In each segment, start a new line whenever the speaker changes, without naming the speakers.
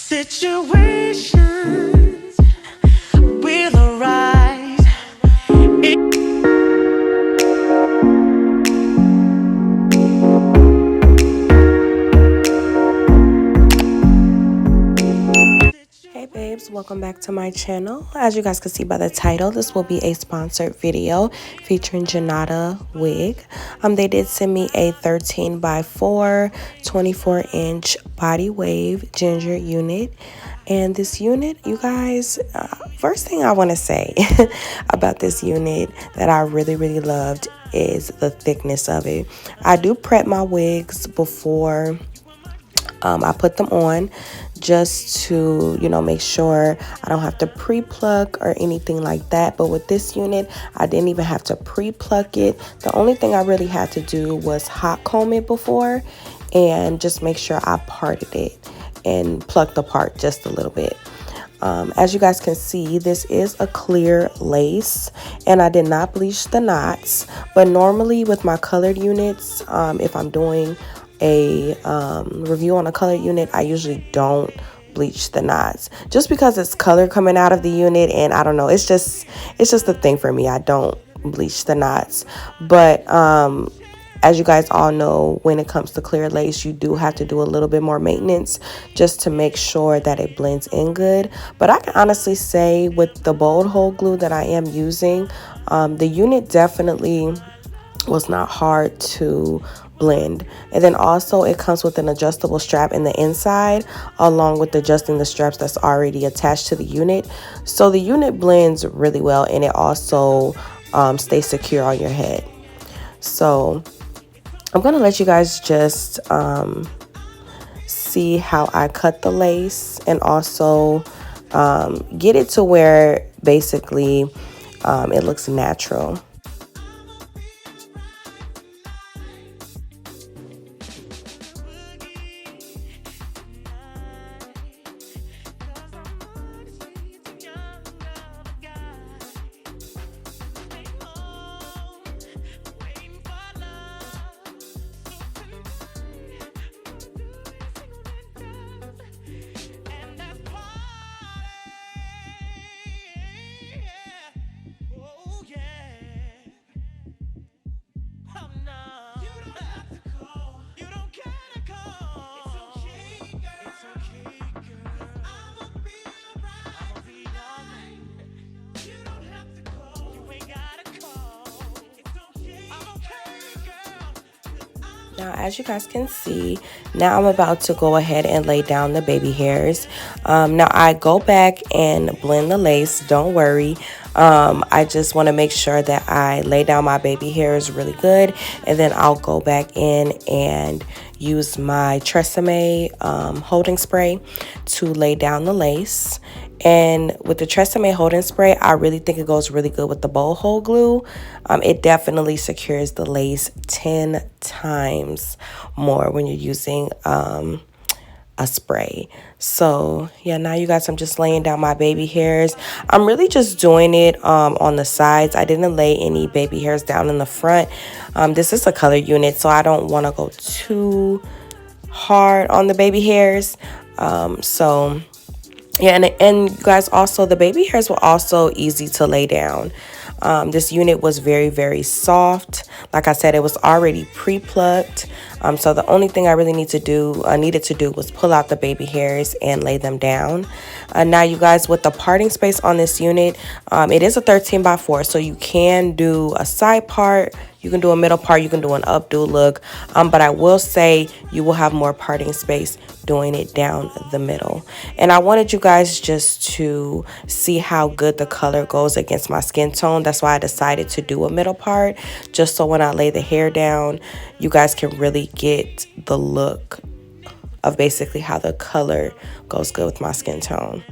Situations will arise. Hey babes, welcome back to my channel. As you guys can see by the title, this will be a sponsored video featuring Junoda Wig. They did send me a 13 by 4 24-inch body wave ginger unit. And this unit, you guys, first thing I want to say about this unit that I really loved is the thickness of it. I do prep my wigs before I put them on, just to, you know, make sure I don't have to pre-pluck or anything like that. But with this unit, I didn't even have to pre-pluck it. The only thing I really had to do was hot comb it before and just make sure I parted it and plucked apart just a little bit. As you guys can see, this is a clear lace, and I did not bleach the knots. But normally with my colored units, if I'm doing a review on a colored unit, I usually don't bleach the knots, just because it's color coming out of the unit, and I don't know, it's just a thing for me. I don't bleach the knots. But as you guys all know, when it comes to clear lace, you do have to do a little bit more maintenance just to make sure that it blends in good. But I can honestly say with the bold hole glue that I am using, the unit definitely was not hard to blend. And then also it comes with an adjustable strap in the inside, along with adjusting the straps that's already attached to the unit. So the unit blends really well, and it also stays secure on your head. So I'm gonna let you guys just see how I cut the lace, and also get it to where basically it looks natural. Now, as you guys can see, now I'm about to go ahead and lay down the baby hairs. Now, I go back and blend the lace. Don't worry. I just want to make sure that I lay down my baby hairs really good. And then I'll go back in and use my Tresemme holding spray to lay down the lace. And with the Tresemme holding spray, I really think it goes really good with the bowl hole glue. It definitely secures the lace 10 times more when you're using a spray. So yeah, now you guys, I'm just laying down my baby hairs. I'm really just doing it on the sides. I didn't lay any baby hairs down in the front. This is a color unit, so I don't want to go too hard on the baby hairs. So yeah, and guys, also the baby hairs were also easy to lay down. This unit was very soft. Like I said, it was already pre-plucked. So the only thing I really needed to do was pull out the baby hairs and lay them down. Now you guys, with the parting space on this unit, it is a 13 by 4, so you can do a side part, you can do a middle part, you can do an updo look. But I will say you will have more parting space doing it down the middle. And I wanted you guys just to see how good the color goes against my skin tone. That's why I decided to do a middle part, just so when I lay the hair down, you guys can really get the look of basically how the color goes good with my skin tone.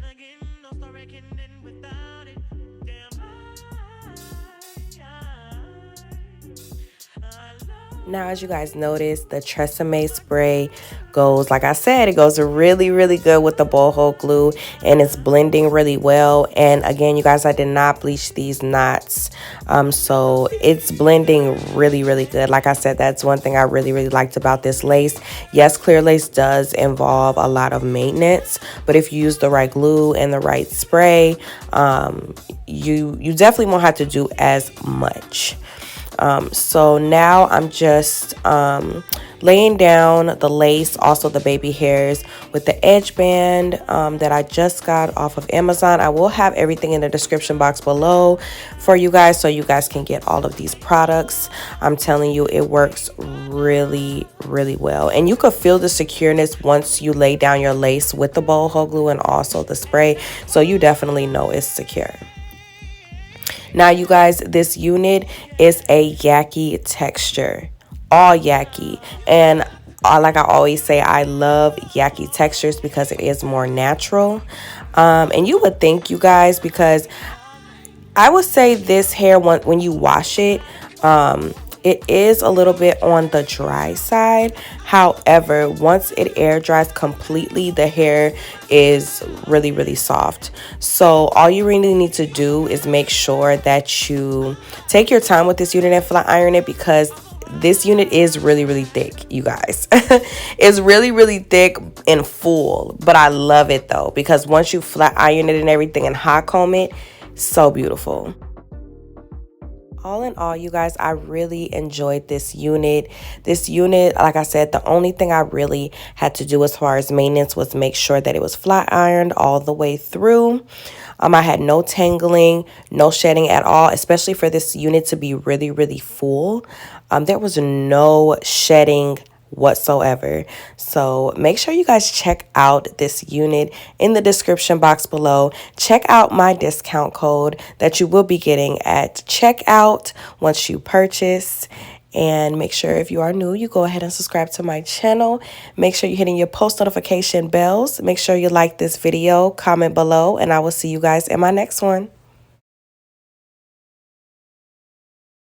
Now, as you guys notice, the Tresemme spray goes, like I said, it goes really, really good with the boho glue, and it's blending really well. And again, you guys, I did not bleach these knots, so it's blending really, really good. Like I said, that's one thing I really, really liked about this lace. Yes, clear lace does involve a lot of maintenance, but if you use the right glue and the right spray, you definitely won't have to do as much. So now I'm just laying down the lace, also the baby hairs, with the edge band that I just got off of Amazon. I will have everything in the description box below for you guys, so you guys can get all of these products. I'm telling you, it works really, really well. And you could feel the secureness once you lay down your lace with the boho glue and also the spray, so you definitely know it's secure. Now, you guys, this unit is a yaki texture, all yaki. And like I always say, I love yaki textures because it is more natural. And you would think, you guys, because I would say this hair, when you wash it, it is a little bit on the dry side. However, once it air dries completely, the hair is really, really soft. So all you really need to do is make sure that you take your time with this unit and flat iron it, because this unit is really, really thick, you guys. It's really, really thick and full, but I love it though, because once you flat iron it and everything and hot comb it, so beautiful. All in all, you guys, I really enjoyed this unit. This unit, like I said, the only thing I really had to do as far as maintenance was make sure that it was flat ironed all the way through. I had no tangling, no shedding at all, especially for this unit to be really, really full. There was no shedding whatsoever. So make sure you guys check out this unit in the description box below. Check out my discount code that you will be getting at checkout once you purchase. And make sure, if you are new, you go ahead and subscribe to my channel. Make sure you're hitting your post notification bells. Make sure you like this video, comment below, and I will see you guys in my next one.